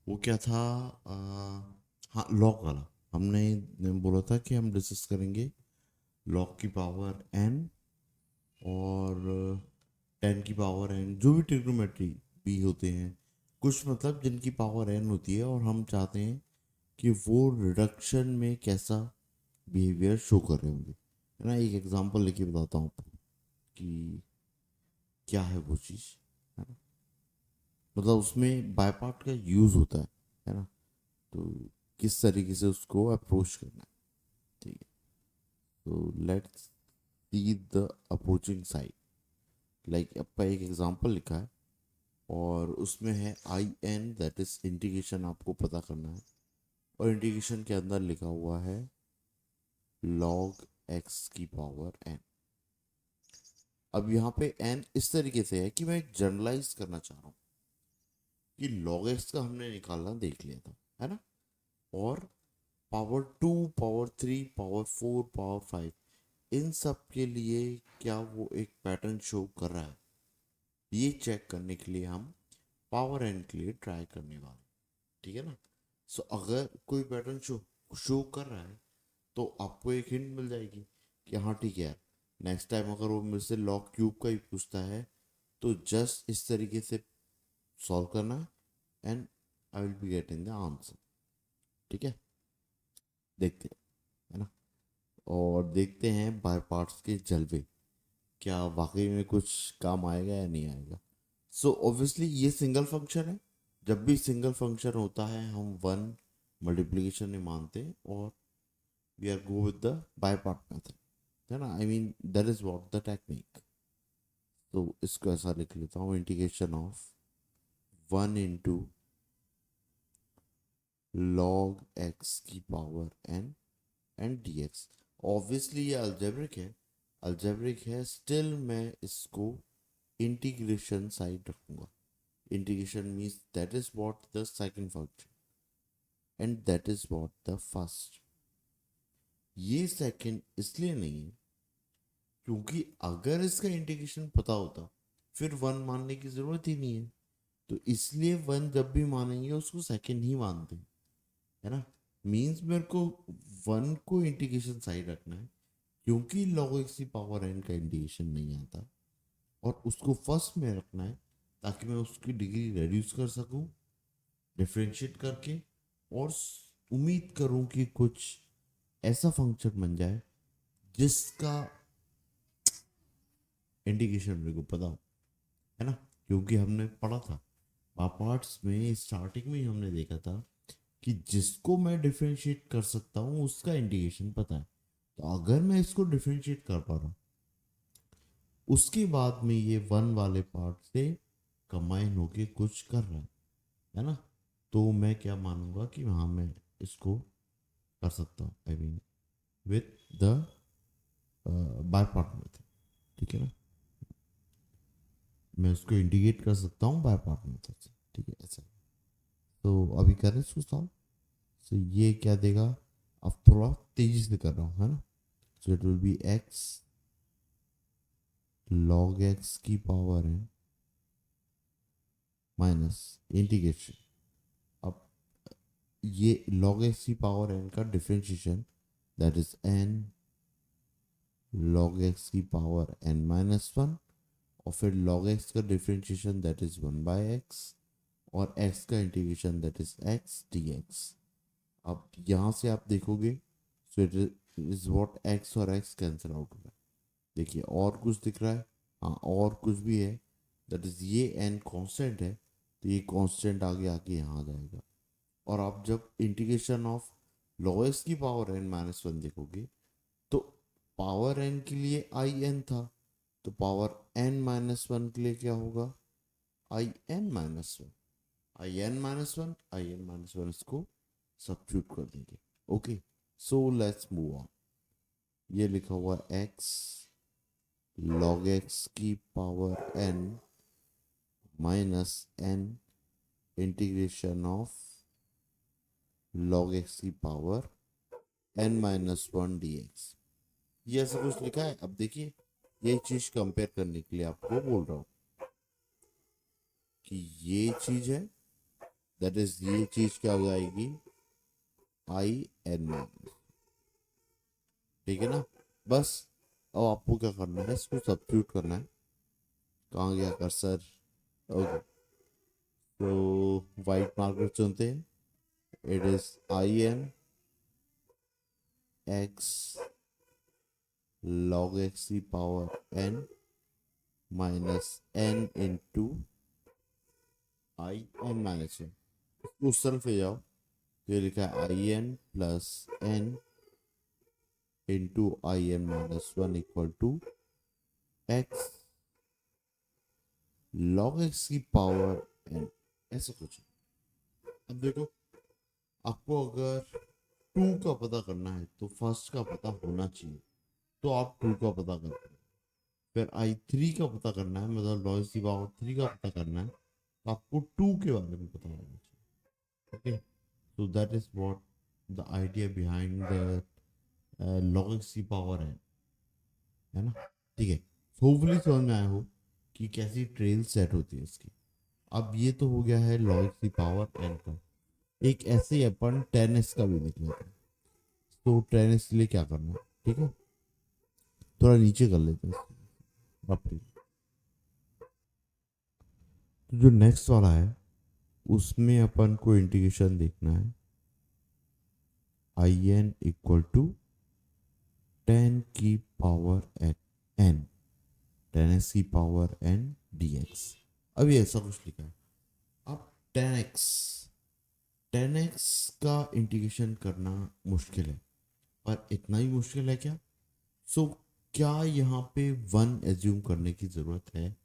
वो क्या था, आ, हाँ लॉग वाला, हमने बोला था कि हम डिस्कस करेंगे लॉग की पावर एन, और टेन की पावर एन, जो भी ट्रिग्नोमेट्री भी होते हैं कुछ, मतलब जिनकी पावर एन होती है, और हम चाहते हैं कि वो रिडक्शन में कैसा बिहेवियर शो कर रहे होंगे, है ना। एक एग्जांपल लेके बताता हूँ आपको कि क्या है वो चीज़, है ना, मतलब उसमें बाय पार्ट का यूज़ होता है ना, तो किस तरीके से उसको अप्रोच करना है, ठीक है। तो let's see the approaching side, like आपका एक एग्जांपल लिखा है, और उसमें है I n, that is integration आपको पता करना है, और इंटीग्रेशन के अंदर लिखा हुआ है log x की पावर n। अब यहाँ पे n इस तरीके से है कि मैं जनरलाइज करना चाह रहा हूँ कि log x का हमने निकालना देख लिया था, है ना, और power two, power three, power four, power five, इन सब के लिए क्या वो एक पैटर्न शो कर रहा है, ये चेक करने के लिए हम पावर एन के लिए ट्राई करने वाले, ठीक है ना। सो अगर कोई पैटर्न शो शो कर रहा है तो आपको एक हिंट मिल जाएगी कि हाँ ठीक है यार, नेक्स्ट टाइम अगर वो मुझसे लॉग क्यूब का ही पूछता है तो जस्ट इस तरीके से सॉल्व करना है, and I will be getting the answer, ठीक है। देखते हैं, है ना, और देखते हैं बाय पार्ट्स के जलवे क्या वाकई में कुछ काम आएगा या नहीं आएगा। सो ऑब्वियसली ये सिंगल फंक्शन है, जब भी सिंगल फंक्शन होता है हम वन मल्टीप्लिकेशन नहीं मानते, और we are go with the by part method, है ना, I mean that is what the technique, तो इसको ऐसा लिख लेता हूँ, integration of 1 into log x की power n and d x. Obviously ये अल्जेब्रिक है, स्टिल मैं इसको इंटीग्रेशन साइड रखूंगा। Integration means that is what the second function and that is what the first. ये सेकंड इसलिए नहीं है क्योंकि अगर इसका इंटीग्रेशन पता होता फिर वन मानने की जरूरत ही नहीं है, तो इसलिए वन जब भी मानेंगे उसको सेकंड ही मानते हैं, है ना। मीन्स मेरे को वन को इंटीग्रेशन साइड रखना है क्योंकि log x की पावर n का इंटीग्रेशन नहीं आता, और उसको फर्स्ट में रखना है ताकि मैं उसकी डिग्री रेड्यूस कर सकूं डिफरेंशिएट करके, और उम्मीद करूं कि कुछ ऐसा फंक्शन बन जाए जिसका इंटीग्रेशन मेरे को पता हो, है ना। क्योंकि हमने पढ़ा था पार्ट्स में, स्टार्टिंग में ही हमने देखा था कि जिसको मैं डिफरेंशिएट कर सकता हूँ उसका इंटीग्रेशन पता है। तो अगर मैं इसको डिफरेंशिएट कर पा रहा हूँ, उसके बाद में ये वन वाले पार्ट से कंबाइन होके कुछ कर रहा है ना, तो मैं क्या मानूंगा कि हाँ मैं इसको कर सकता हूँ, I mean with the by part method, ठीक है ना। मैं उसको इंटीग्रेट कर सकता हूँ बाय पार्ट मेथड से, ठीक है ऐसा। तो अभी कर रहे इसको सॉल्व। सो ये क्या देगा, अब थोड़ा तेजी से कर रहा हूँ, है ना। So it will B x log x की पावर है माइनस इंटीग्रेशन। अब ये log x की पावर n का differentiation that is n log x की पावर n माइनस वन, और फिर log x का डिफरेंशिएशन दैट इज 1/x, और x का integration that is x dx। अब यहाँ से आप देखोगे so it is what x और x कैंसिल आउट हो रहा है। देखिए और कुछ दिख रहा है, हाँ और कुछ भी है, दैट इज ये n कांस्टेंट है, तो ये कांस्टेंट आगे आके यहाँ आ जाएगा। और आप जब इंटीग्रेशन ऑफ log x की पावर n माइनस वन देखोगे तो पावर n के लिए आई n था, तो पावर n माइनस वन के लिए क्या होगा, I n minus one. I n minus one इसको सब्स्टिट्यूट कर देंगे। Okay, so let's move on. ये लिखा हुआ x log x की power n minus n integration of log x की power n minus one d x. ये ऐसा कुछ लिखा है। अब देखिए ये चीज कंपेयर करने के लिए आपको बोल रहा हूँ कि ये चीज है, दैट इज ये चीज क्या हो जाएगी, आई एन माइनस, ठीक है ना। बस अब आपको क्या करना है, इसको सब्स्टिट्यूट करना है। कहाँ गया कर्सर, ओके। तो वाइट मार्कर चुनते हैं, it is I n x log x की power n minus n into I n minus one. उस तरफ ले जाओ, तो ये लिखा है I n plus n into I n minus one equal to x log x की पावर n, ऐसा कुछ। अब देखो आपको अगर टू का पता करना है तो फर्स्ट का पता होना चाहिए, तो आप टू का पता करते हैं। फिर आई थ्री का पता करना है, मतलब log x की पावर थ्री का पता करना है, तो आपको टू के बारे में पता होना चाहिए। Okay, so that is what the idea behind the log x की पावर है ना, ठीक है। होपफुली समझ में आया हो कि कैसी ट्रेल सेट होती है इसकी। अब ये तो हो गया है log x की पावर n का। एक ऐसे ही अपन 10s का भी देख लेते हैं। तो 10s के लिए क्या करना है, ठीक है, थोड़ा नीचे कर लेते हैं इसको। तो जो नेक्स्ट वाला है उसमें अपन को इंटीग्रेशन देखना है आई एन इक्वल टू 10 की पावर n 10x की पावर n dx। अभी ऐसा कुछ लिखा है। अब 10x का इंटीग्रेशन करना मुश्किल है, पर इतना ही मुश्किल है क्या। सो क्या यहाँ पे 1 एज्यूम करने की ज़रूरत है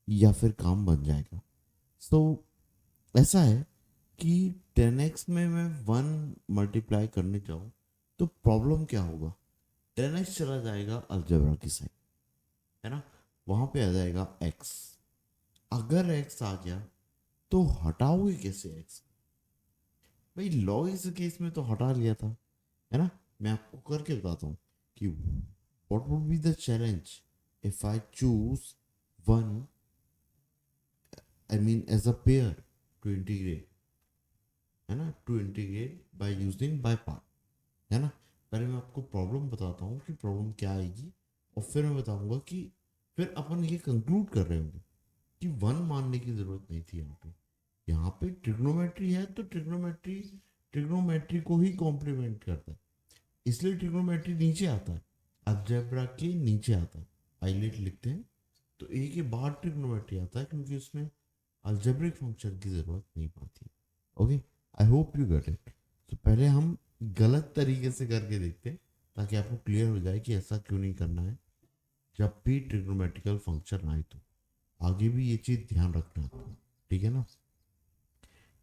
या फिर काम बन जाएगा? सो ऐसा है कि 10x में मैं 1 मल्टीप्लाई करने जाऊँ तो प्रॉब्लम क्या होगा? 10x चला जाएगा अलजेब्रा की साइड, है ना, वहाँ पे आ जाएगा x। अगर x आ गया तो हटाओगे कैसे x? भाई लॉग इस केस में तो हटा लिया था, है ना। मैं आपको करके बताता हूँ कि what would be the challenge if I choose 1, I mean as a pair to integrate, है ना, to integrate by using by part, है ना। पहले मैं आपको प्रॉब्लम बताता हूँ कि प्रॉब्लम क्या आएगी, और फिर मैं बताऊंगा कि फिर अपन ये कंक्लूड कर रहे होंगे कि 1 मानने की जरूरत नहीं थी यहाँ पे। यहाँ पे ट्रिग्नोमेट्री है तो ट्रिग्नोमेट्री ट्रिग्नोमेट्री को ही कॉम्प्लीमेंट करता है, इसलिए ट्रिग्नोमेट्री नीचे आता है, अलजेब्रा के नीचे आता है। पाइलेट लिखते हैं तो ए के बाद ट्रिग्नोमेट्री आता है, क्योंकि उसमें अलजेब्रिक फंक्शन की जरूरत नहीं पड़ती। Okay, I hope you get it. तो पहले हम गलत तरीके से करके देखते हैं ताकि आपको क्लियर हो जाए कि ऐसा क्यों नहीं करना है जब भी ट्रिग्नोमेट्रिकल फंक्शन आए। तो आगे भी ये चीज ध्यान रखना है, ठीक है ना,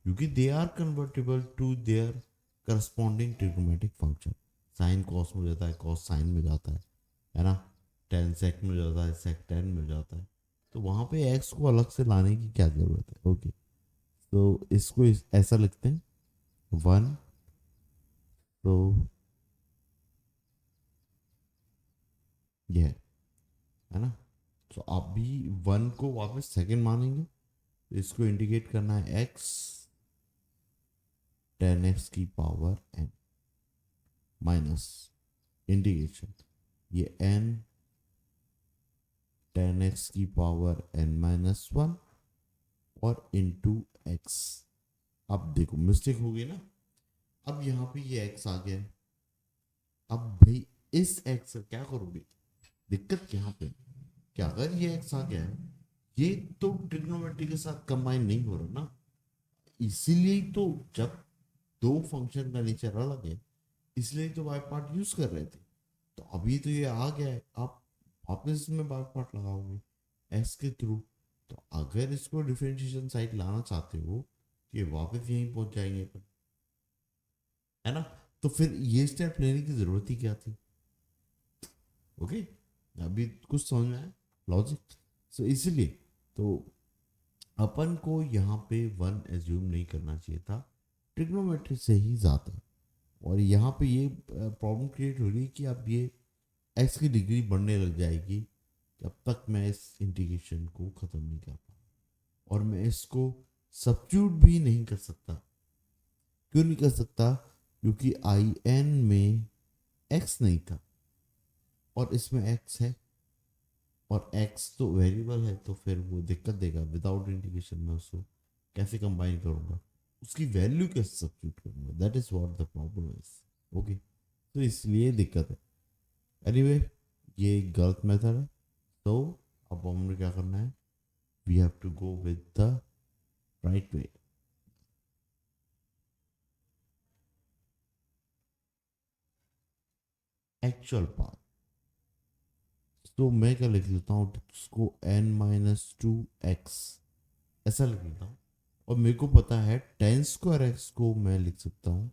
क्योंकि they are convertible to their corresponding trigonometric function. Sine cos में हो जाता है, कॉस साइन में जाता है ना, टेन सेक में हो जाता है, सेक टेन में हो जाता है। तो वहाँ पे एक्स को अलग से लाने की क्या ज़रूरत है? ओके, तो इसको ऐसा लिखते हैं 1, तो ये है ना। तो आप भी 1 को वापस सेकंड मानेंगे, तो इसको इंडिकेट करना है x 10x की पावर n माइनस इंटीग्रेशन ये n 10x की पावर n माइनस 1 और इंटू x। अब देखो मिस्टेक हो गई ना, अब यहाँ पे ये x आ गया है। अब भाई इस x का क्या करोगे? दिक्कत यहाँ पे कि अगर ये x आ गया है, ये तो ट्रिग्नोमेट्री के साथ कंबाइन नहीं हो रहा ना, इसीलिए तो जब दो फंक्शन का नेचर अलग है, इसलिए तो बाय पार्ट यूज कर रहे थे। तो अभी तो ये आ गया है, आप वापस इसमें बाय पार्ट लगाओगे एस के थ्रू। तो अगर इसको डिफरेंशिएशन साइड लाना चाहते हो, ये वापस यहीं पहुंच जाएंगे अपन, है ना। तो फिर ये स्टेप लेने की जरूरत ही क्या थी? ओके, अभी कुछ समझ में आया लॉजिक? सो इसलिए तो अपन को यहाँ पे 1 एज्यूम नहीं करना चाहिए था, ट्रिग्नोमेट्री से ही ज़्यादा। और यहाँ पे ये प्रॉब्लम क्रिएट हो रही है कि अब ये एक्स की डिग्री बढ़ने लग जाएगी जब तक मैं इस इंटीग्रेशन को ख़त्म नहीं कर पाऊँ, और मैं इसको सब्स्टिट्यूट भी नहीं कर सकता। क्यों नहीं कर सकता? क्योंकि आई एन में एक्स नहीं था और इसमें एक्स है, और एक्स तो वेरिएबल है, तो फिर वो दिक्कत देगा। विदाउट इंटीग्रेशन में उसको कैसे कंबाइन करूँगा, उसकी वैल्यू कैसे सब्स्टिट्यूट करूँगा? That is what the problem is. Okay, तो इसलिए दिक्कत है। एनीवे ये गलत मेथड है, तो अब हमें क्या करना है? We have to go with the right way. Actual path, तो मैं क्या लिख लेता हूँ उसको n-2x ऐसा लिख लेता हूँ। और मेरे को पता है टेन स्क्वायर एक्स को मैं लिख सकता हूँ,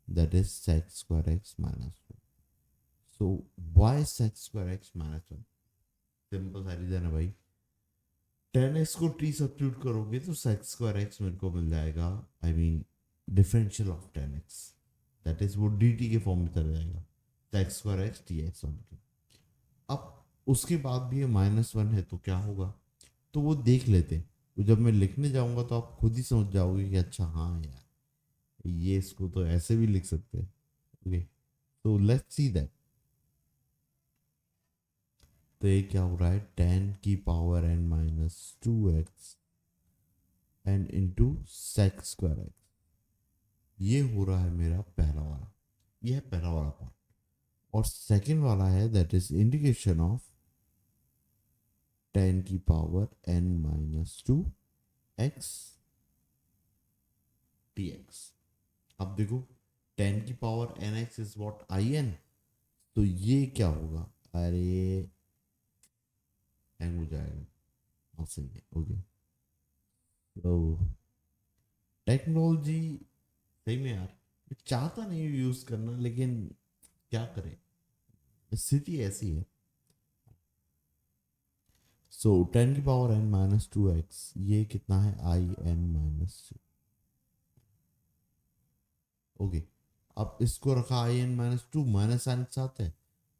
that is sec square x minus 1। So why sec square x minus 1? Simple सा रीजन है भाई, 10x को t सब्स्टिट्यूट करोगे तो सेक स्क्वायर एक्स मेरे को मिल जाएगा, I mean differential of 10x, that is वो dt के फॉर्म में चला जाएगा, sec square x t x. अब उसके बाद भी ये -1 है तो क्या होगा? तो वो देख लेते हैं, तो जब मैं लिखने जाऊंगा तो आप खुद ही समझ जाओगे कि अच्छा हाँ यार, ये इसको तो ऐसे भी लिख सकते हैं। ओके, तो लेट्स सी दैट। तो ये क्या हो रहा है? 10 की power n-2x n into sec square x, ये हो रहा है मेरा पहला वाला, ये है पहला वाला पार्ट। और सेकंड वाला है दैट इज इंटीग्रेशन ऑफ 10 की पावर n-2x dx। अब देखो 10 की power nx is what I n, तो ये क्या होगा? अरे हैंग हो जाएगा। हाँ सही है, ओके। तो टेक्नोलॉजी सही में यार, मैं चाहता नहीं यूज करना, लेकिन क्या करें, स्थिति ऐसी है। सो 10⁻n - 2x, ये कितना है, in-2। ओके, अब इसको रखा in-2, माइनस साइन के साथ है,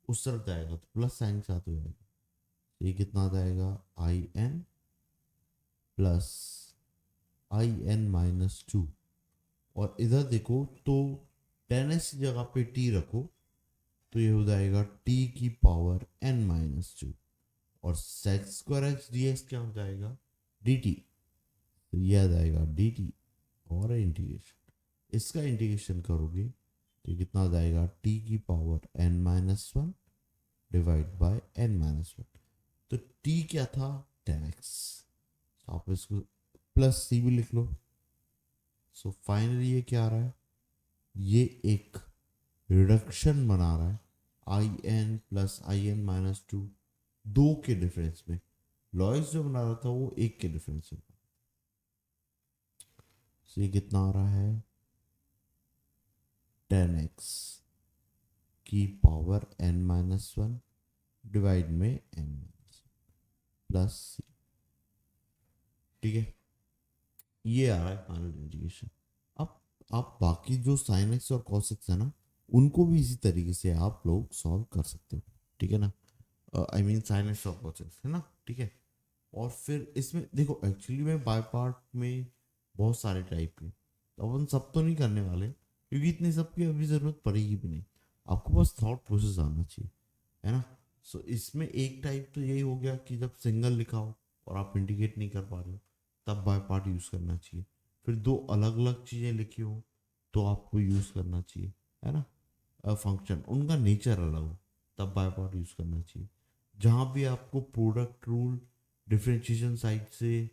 उस तरफ जाएगा तो प्लस साइन के साथ हो जाएगा। तो ये कितना आ जाएगा, in प्लस in-2। और इधर देखो तो 10x की जगह पे t रखो, तो ये हो जाएगा t⁻n-2। और sec square x d x क्या हो जाएगा, dt। तो ये आ जाएगा dt। और इंटीग्रेशन, इसका इंटीग्रेशन करोगे तो कितना आ जाएगा, t⁻n-1 डिवाइड बाय n-1। तो t क्या था, 10x। तो आप इसको प्लस c भी लिख लो। सो फाइनली ये क्या आ रहा है, ये एक रिडक्शन बना रहा है, आई एन प्लस in-2, दो के डिफरेंस में। लॉइस जो बना रहा था वो एक के डिफरेंस में। तो ये कितना आ रहा है, 10x की पावर n-1 डिवाइड में n प्लस c। ठीक है, ये आ रहा है फाइनल इंटीग्रेशन। अब आप बाकी जो साइन एक्स और कॉस एक्स है ना, उनको भी इसी तरीके से आप लोग सॉल्व कर सकते हो। ठीक है ना, आई मीन साइन एक्स और कॉस एक्स है ना, ठीक है। और फिर इसमें देखो, एक्चुअली में बाय पार्ट में बहुत सारे टाइप के, तो अपन सब तो नहीं करने वाले, क्योंकि इतने सब की अभी ज़रूरत पड़ेगी भी नहीं। आपको बस थॉट प्रोसेस आना चाहिए, है ना। सो इसमें एक टाइप तो यही हो गया कि जब सिंगल लिखा हो और आप इंडिकेट नहीं कर पा रहे हो, तब बाय पार्ट यूज़ करना चाहिए। फिर दो अलग अलग चीज़ें लिखी हो तो आपको यूज़ करना चाहिए, है ना। फंक्शन उनका नेचर अलग हो, तब बाय पार्ट यूज़ करना चाहिए। जहाँ भी आपको प्रोडक्ट रूल डिफ्रेंशिएशन साइड से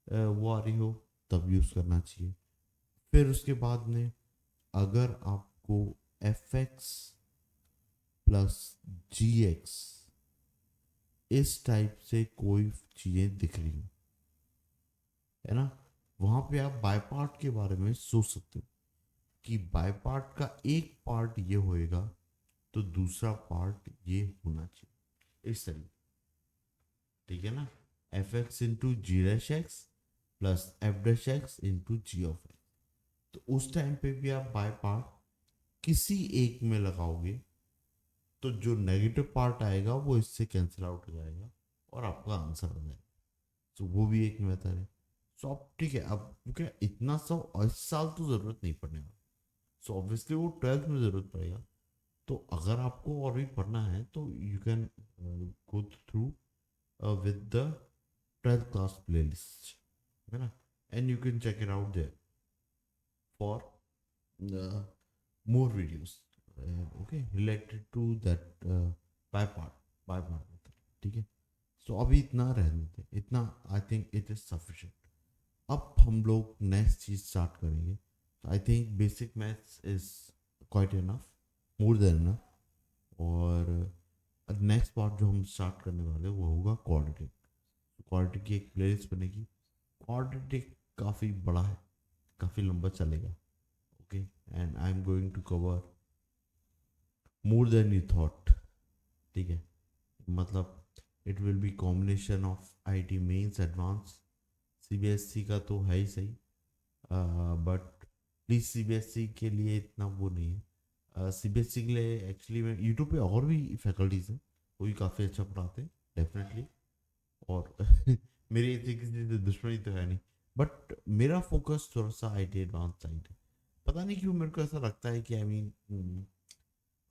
वो आ रही हो, तब यूज़ करना चाहिए। फिर उसके बाद में अगर आपको एफ एक्स प्लस जी एक्स इस टाइप से कोई चीज़ें दिख रही हो, है ना, वहाँ पे आप बाय पार्ट के बारे में सोच सकते हो कि बाय पार्ट का एक पार्ट ये होएगा तो दूसरा पार्ट ये होना चाहिए, इस तरीके। ठीक है ना, f x into g dash x plus f dash x into g of x. तो उस टाइम पे भी आप बाय पार्ट किसी एक में लगाओगे तो जो नेगेटिव पार्ट आएगा वो इससे कैंसिल आउट हो जाएगा और आपका आंसर आ जाएगा। तो वो भी एक मेथड है। सो अब ठीक है, अब क्या इतना सब इस साल तो ज़रूरत नहीं पड़ने वाला। सो ऑब्वियसली वो 12th में ज़रूरत पड़ेगा। तो अगर आपको और भी पढ़ना है तो you can go through with the 12th class playlist, है ना, and you can check it out there for more videos, okay, related to that by part method। ठीक है, सो अभी इतना रहने देते, इतना I think it is sufficient. अब हम लोग नेक्स्ट चीज स्टार्ट करेंगे। I think basic maths is quite enough, more than enough. और नेक्स्ट पार्ट जो हम स्टार्ट करने वाले हैं वो होगा क्वाड्रेटिक। क्वाड्रेटिक की एक प्लेलिस्ट बनेगी। क्वाड्रेटिक काफ़ी बड़ा है, काफ़ी लंबा चलेगा, okay, and I'm going to cover more than you thought। ठीक है, मतलब it will be combination of IIT mains advance. CBSE का तो है ही सही, बट प्लीज़ सीबीएसई के लिए इतना वो नहीं है। सीबीएसई के लिए एक्चुअली मैं यूट्यूब पे और भी फैकल्टीज़ हैं, वो भी काफ़ी अच्छा पढ़ाते हैं डेफिनेटली। और मेरी ऐसी किसी से दुश्मनी तो है नहीं, बट मेरा फोकस थोड़ा सा आईटी एडवांस साइड है। पता नहीं क्यों मेरे को ऐसा लगता है कि आई मीन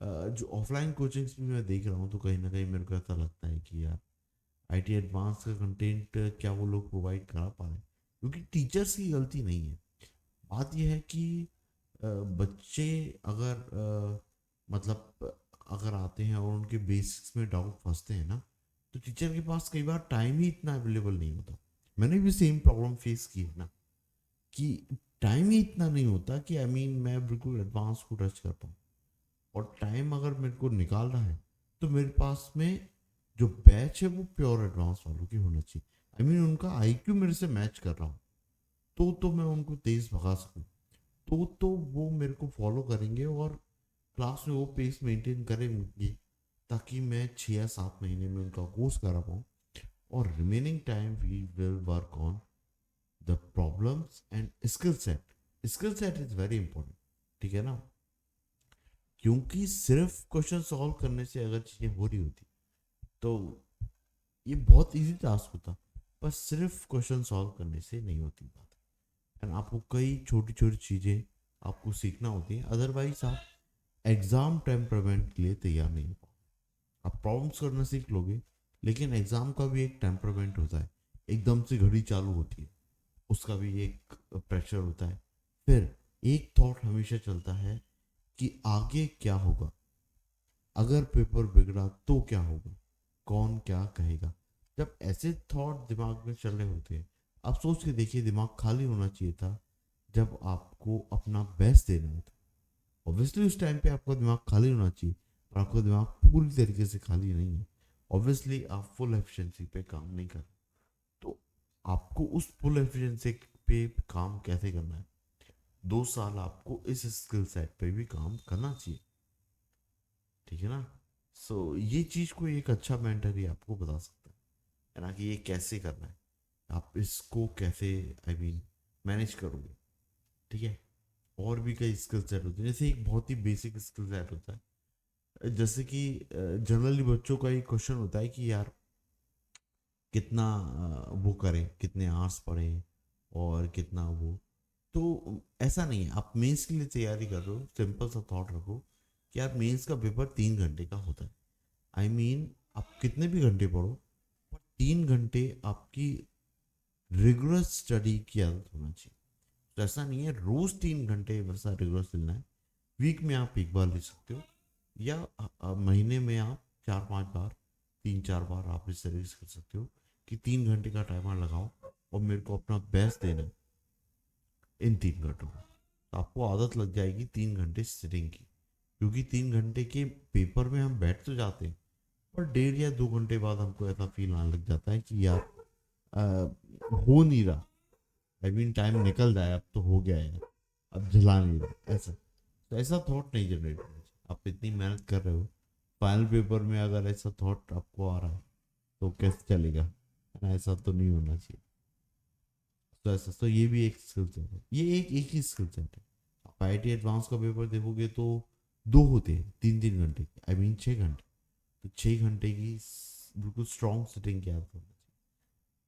जो ऑफलाइन कोचिंग्स भी मैं देख रहा हूँ, तो कहीं ना कहीं मेरे को ऐसा लगता है कि यार आईटी एडवांस का कंटेंट क्या वो लोग प्रोवाइड करा पा रहे हैं, क्योंकि टीचर्स की गलती नहीं है। बात यह है कि बच्चे अगर मतलब अगर आते हैं और उनके बेसिक्स में डाउट फंसते हैं ना, तो टीचर के पास कई बार टाइम ही इतना अवेलेबल नहीं होता। मैंने भी सेम प्रॉब्लम फेस की है ना, कि टाइम ही इतना नहीं होता कि आई मीन मैं बिल्कुल एडवांस को टच कर पाऊँ। और टाइम अगर मेरे को निकालना है तो मेरे पास में जो बैच है वो प्योर एडवांस वालों की होना चाहिए। आई मीन उनका आईक्यू मेरे से मैच कर रहा हूँ, तो मैं उनको तेज भगा सकूँ, तो वो मेरे को फॉलो करेंगे और क्लास में वो पेस मेंटेन करेंगे, ताकि मैं 6 या 7 महीने में उनका कोर्स करा पाऊँ। और remaining time we will work on the problems and skill set. Skill set is very important, ठीक है ना, क्योंकि सिर्फ क्वेश्चन सॉल्व करने से अगर चीज़ें हो रही होती तो ये बहुत इजी टास्क होता, पर सिर्फ क्वेश्चन सॉल्व करने से नहीं होती बात। एंड आपको कई छोटी छोटी चीज़ें आपको सीखना होती है, अदरवाइज आप एग्ज़ाम टेम्परामेंट के लिए तैयार नहीं हो पाओगे। आप प्रॉब्लम्स करना सीख लोगे, लेकिन एग्ज़ाम का भी एक टेम्परामेंट होता है, एकदम से घड़ी चालू होती है, उसका भी एक प्रेशर होता है। फिर एक थॉट हमेशा चलता है कि आगे क्या होगा, अगर पेपर बिगड़ा तो क्या होगा, कौन क्या कहेगा। जब ऐसे थॉट दिमाग में चल रहे होते हैं, आप सोच के देखिए, दिमाग खाली होना चाहिए था जब आपको अपना बेस्ट देना होता। ऑब्वियसली उस टाइम पे आपका दिमाग खाली होना चाहिए, पर आपका दिमाग पूरी तरीके से खाली नहीं है। ऑब्वियसली आप फुल एफिशिएंसी पे काम नहीं कर, तो आपको उस फुल एफिशिएंसी पे काम कैसे करना है, 2 साल आपको इस स्किल सेट पे भी काम करना चाहिए, ठीक है ना। ये चीज़ को एक अच्छा मेंटर ही आपको बता सकता है ना, कि ये कैसे करना है, आप इसको कैसे मैनेज करोगे, ठीक है। और भी कई स्किल सेट होते हैं, जैसे एक बहुत ही बेसिक स्किल सेट होता है, जैसे कि जनरली बच्चों का एक क्वेश्चन होता है कि यार कितना वो करें, कितने आवर्स पढ़ें और कितना वो। तो ऐसा नहीं है, आप मेंस के लिए तैयारी कर रहे हो, सिंपल सा थॉट रखो कि यार मेंस का पेपर 3 घंटे का होता है। आप कितने भी घंटे पढ़ो, पर 3 घंटे आपकी रिगुलस स्टडी की आदत होना चाहिए। तो ऐसा नहीं है रोज 3 घंटे वैसा रिगुलस लेना है, वीक में आप एक बार ले सकते हो, या महीने में आप 4-5 बार, 3-4 बार आप इस तरीके से कर सकते हो कि 3 घंटे का टाइमर लगाओ और मेरे को अपना बेस्ट देना है इन 3 घंटों में। तो आपको आदत लग जाएगी 3 घंटे सिटिंग की, क्योंकि 3 घंटे के पेपर में हम बैठ तो जाते हैं, और 1.5 या 2 घंटे बाद हमको ऐसा फील आने लग जाता है कि यार अ, हो नहीं रहा, टाइम निकल जाए, अब तो हो गया यार, अब झला नहीं रहा, ऐसा। तो ऐसा थॉट नहीं जनरेट होना चाहिए। आप इतनी मेहनत कर रहे हो, फाइनल पेपर में अगर ऐसा थॉट आपको आ रहा है तो कैसे चलेगा, है ना, ऐसा तो नहीं होना चाहिए। तो ऐसा तो ये भी एक स्किल सेट है, ये एक एक ही स्किल सेट है। आप IIT एडवांस का पेपर देखोगे तो 2 होते हैं 3-3 घंटे के, 6 घंटे। तो 6 घंटे की बिल्कुल स्ट्रॉन्ग सिटिंग की आदत होनी चाहिए।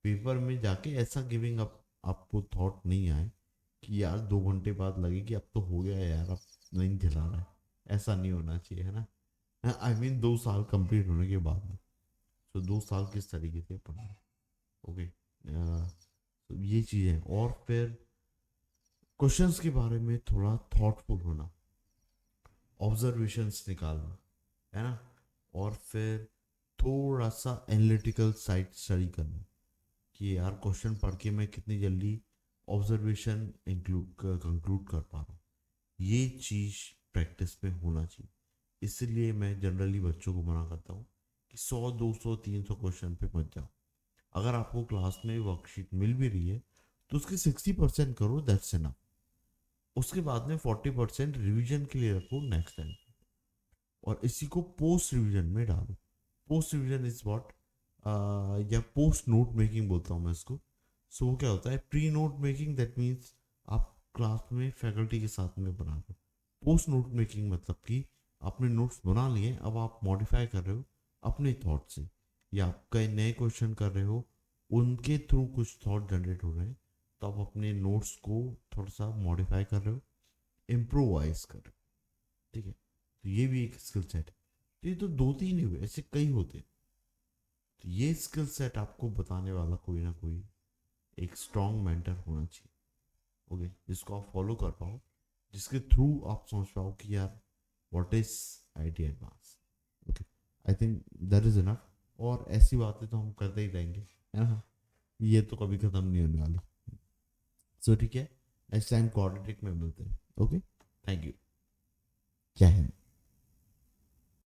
पेपर में जाके ऐसा गिविंग अप आपको थॉट नहीं आए कि यार 2 घंटे बाद लगे कि अब तो हो गया यार, अब नहीं झेला रहा है, ऐसा नहीं होना चाहिए, है ना। 2 साल कंप्लीट होने के बाद में, तो 2 साल किस तरीके से पढ़ना है, ओके। तो ये चीज़ें, और फिर क्वेश्चंस के बारे में थोड़ा थॉटफुल होना, ऑब्जर्वेशंस निकालना, है ना, और फिर थोड़ा सा एनालिटिकल साइड स्टडी करना, कि यार क्वेश्चन पढ़ के मैं कितनी जल्दी ऑब्जर्वेशन इंक्लूड कंक्लूड कर पा रहा हूँ। ये चीज़ प्रैक्टिस में होना चाहिए। इसलिए मैं जनरली बच्चों को मना करता हूँ कि 100, 200, 300 क्वेश्चन पे मत जाओ। अगर आपको क्लास में वर्कशीट मिल भी रही है तो उसके 60% करो, दैट्स इनफ। उसके बाद में 40% रिविजन के लिए रखो नेक्स्ट टाइम, और इसी को पोस्ट रिविजन में डालो। पोस्ट रिविजन इज व्हाट, या पोस्ट नोट मेकिंग बोलता हूँ मैं इसको। सो वो क्या होता है, pre note making, that means आप क्लास में फैकल्टी के साथ में बना रहे हो। पोस्ट नोट मेकिंग मतलब कि आपने नोट्स बना लिए, अब आप मॉडिफाई कर रहे हो अपने थॉट से, या आप कई नए क्वेश्चन कर रहे हो, उनके थ्रू कुछ थॉट जनरेट हो रहे हैं, तो आप अपने नोट्स को थोड़ा सा मॉडिफाई कर रहे हो, इम्प्रोवाइज कर रहे हो, ठीक है। तो ये भी एक स्किल सेट है। तो ये तो 2-3 ही हुए, ऐसे कई होते हैं। तो ये स्किल सेट आपको बताने वाला कोई ना कोई एक स्ट्रॉन्ग मेंटर होना चाहिए, ओके, जिसको आप फॉलो कर पाओ, जिसके थ्रू आप समझ पाओ कि यार what is IIT advance, okay. I think that is enough. और ऐसी बातें तो हम करते ही रहेंगे, है ना, ये तो कभी खत्म नहीं होने वाली। सो ठीक है, नेक्स्ट टाइम कोऑर्डिनेट में मिलते हैं, ओके। थैंक यू, जय हिंद।